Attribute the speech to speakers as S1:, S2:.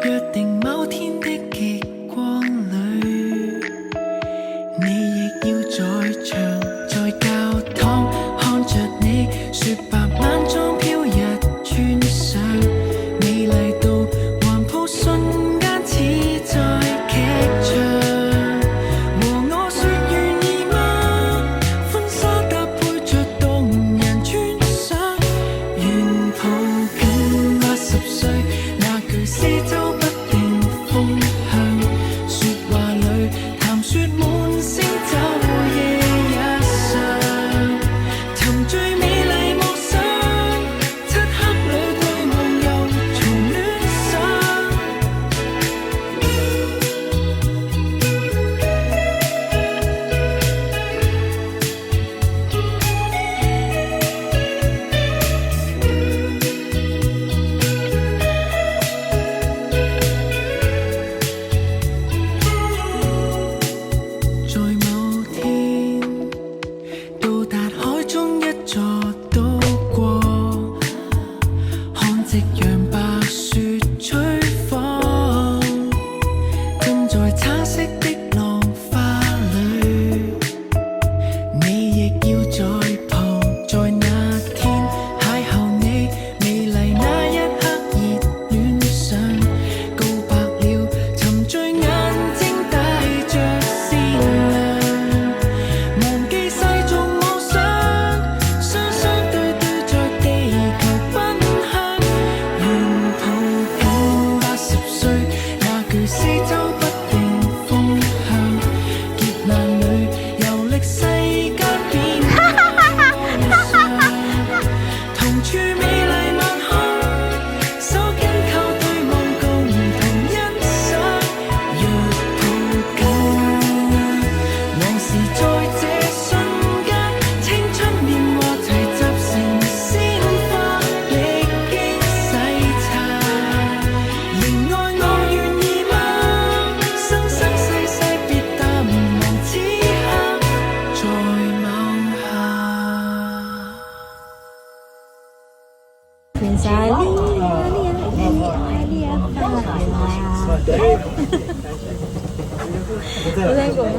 S1: 約定某天的極光裏，你亦要在場，在教堂看着你雪白晚裝飄逸穿上，美麗到環抱瞬間似在劇場。和我說願意嗎？婚紗搭配着動人穿上，願抱緊80歲那句四周不定風向，說話裏談說滿星晝夜日常，沉醉美麗夢想，漆黑裏對夢又重戀上。在某天到達海中一座島國，看夕陽白雪吹放，浸在橙色的浪花裏，你亦要在旁，在那天邂逅你，美麗那一刻熱戀上，告白了，沉醉眼睛帶着善良，忘記世俗妄想，雙雙對對在地球奔向，願抱緊80歲那句四周不定風向，劫難裏遊歷世間變幻想，同處美麗晚空，手緊扣對望共同欣賞，若抱緊往事在這瞬間，青春年華齊集成鮮花，歷經洗刷，仍愛我願意嗎？生生世世別淡忘此刻，在某夏。
S2: 變晒呢啊！好聽過咩？